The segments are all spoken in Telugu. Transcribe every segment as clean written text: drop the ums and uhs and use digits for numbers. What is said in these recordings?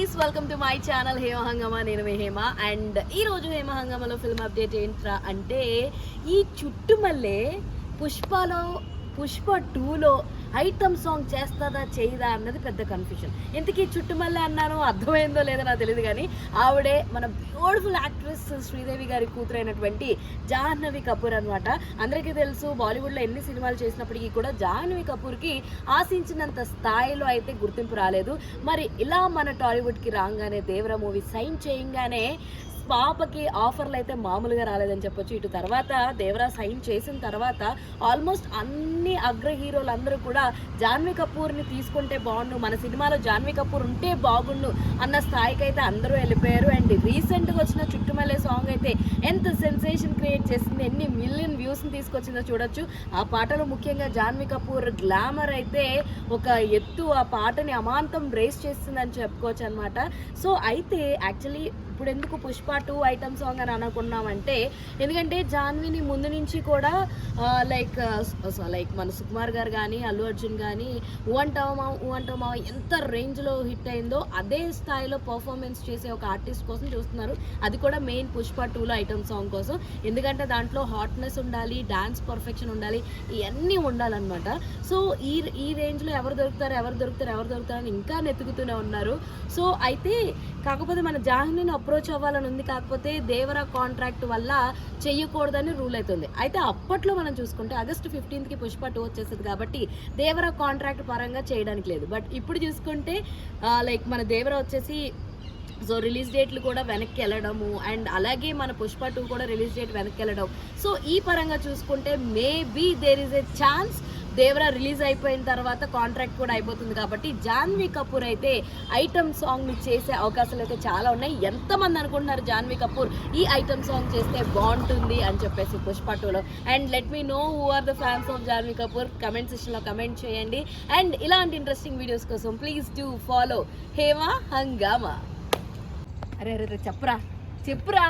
Guys, welcome to my channel Hema హంగామా. నేను మీ హేమ. అండ్ ఈ రోజు హేమ హంగామాలో ఫిల్మ్ అప్డేట్ ఏంట్రా అంటే, ఈ చుట్టుమల్లే పుష్ప 2లో ఐటమ్ సాంగ్ చేస్తుందా చేయదా అన్నది పెద్ద కన్ఫ్యూజన్. ఇంతకీ చుట్టుమల్లే అన్నాను, అర్థమైందో లేదో నాకు తెలియదు, కానీ ఆవిడే మన బ్యూటిఫుల్ యాక్ట్రెస్ శ్రీదేవి గారి కూతురైనటువంటి జాహ్నవి కపూర్ అనమాట. అందరికీ తెలుసు, బాలీవుడ్లో ఎన్ని సినిమాలు చేసినప్పటికీ కూడా జాహ్నవి కపూర్కి ఆశించినంత స్థాయిలో అయితే గుర్తింపు రాలేదు. మరి ఇలా మన టాలీవుడ్కి రాగానే దేవరా మూవీ సైన్ చేయంగానే పాపకి ఆఫర్లు అయితే మామూలుగా రాలేదని చెప్పొచ్చు. ఇటు తర్వాత దేవరా సైన్ చేసిన తర్వాత ఆల్మోస్ట్ అన్ని అగ్ర హీరోలు అందరూ కూడా జాహ్నవి కపూర్ని తీసుకుంటే బాగుండు, మన సినిమాలో జాహ్నవి కపూర్ ఉంటే బాగుండు అన్న స్థాయికి అయితే అందరూ వెళ్ళిపోయారు. అండ్ రీసెంట్గా వచ్చిన చుట్టుమల్లే సాంగ్ అయితే ఎంత సెన్సేషన్ క్రియేట్ చేసింది, ఎన్ని మిలియన్ వ్యూస్ని తీసుకొచ్చిందో చూడొచ్చు. ఆ పాటలో ముఖ్యంగా జాహ్నవి కపూర్ గ్లామర్ అయితే ఒక ఎత్తు, ఆ పాటని అమాంతం రేస్ చేస్తుందని చెప్పుకోవచ్చు అనమాట. సో అయితే యాక్చువల్లీ ఇప్పుడు ఎందుకు పుష్ప 2 ఐటమ్ సాంగ్ అని అనుకున్నామంటే, ఎందుకంటే జాహ్నవిని ముందు నుంచి కూడా లైక్ మన సుకుమార్ గారు కానీ అల్లు అర్జున్ కానీ ఊ అంటావు మావ ఎంత రేంజ్లో హిట్ అయిందో అదే స్థాయిలో పర్ఫార్మెన్స్ చేసే ఒక ఆర్టిస్ట్ కోసం చూస్తున్నారు. అది కూడా మెయిన్ పుష్ప 2లో ఐటమ్ సాంగ్ కోసం. ఎందుకంటే దాంట్లో హాట్నెస్ ఉండాలి, డాన్స్ పర్ఫెక్షన్ ఉండాలి, ఇవన్నీ ఉండాలన్నమాట. సో ఈ రేంజ్లో ఎవరు దొరుకుతారు అని ఇంకా నెతుకుతూనే ఉన్నారు. సో అయితే కాకపోతే మన జాహ్నవిని అప్రోచ్ అవ్వాలని ఉంది, కాకపోతే దేవరా కాంట్రాక్ట్ వల్ల చెయ్యకూడదని రూల్ అవుతుంది. అయితే అప్పట్లో మనం చూసుకుంటే ఆగస్టు 15కి పుష్ప 2 వచ్చేస్తుంది కాబట్టి దేవరా కాంట్రాక్ట్ పరంగా చేయడానికి లేదు. బట్ ఇప్పుడు చూసుకుంటే లైక్ మన దేవరా వచ్చేసి సో రిలీజ్ డేట్లు కూడా వెనక్కి వెళ్ళడము, అండ్ అలాగే మన పుష్ప 2 కూడా రిలీజ్ డేట్ వెనక్కి వెళ్ళడం. సో ఈ పరంగా చూసుకుంటే maybe there is a chance Devara release అయిపోయిన తర్వాత కాంట్రాక్ట్ కూడా అయిపోతుంది కాబట్టి జాహ్నవి కపూర్ అయితే ఐటమ్ సాంగ్ని చేసే అవకాశాలు అయితే చాలా ఉన్నాయి. ఎంతమంది అనుకుంటున్నారు జాహ్నవి కపూర్ ఈ ఐటమ్ సాంగ్ చేస్తే బాగుంటుంది అని చెప్పేసి పుష్ప 2లో? And let me know who are the fans of Janhvi Kapoor. Comment సెక్షన్లో కమెంట్ చేయండి. అండ్ ఇలాంటి ఇంట్రెస్టింగ్ వీడియోస్ కోసం please do follow Hema Hungama. అరే చెప్పురా.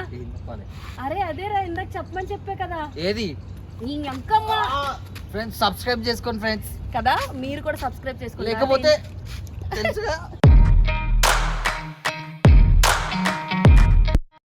అరే అదేరా, ఇందాక చెప్పమని చెప్పే కదా. ఏది ఫ్రెండ్స్ సబ్స్క్రైబ్ చేసుకోండి ఫ్రెండ్స్ కదా, మీరు కూడా సబ్స్క్రైబ్ చేసుకోండి. లేకపోతే తెలుసుగా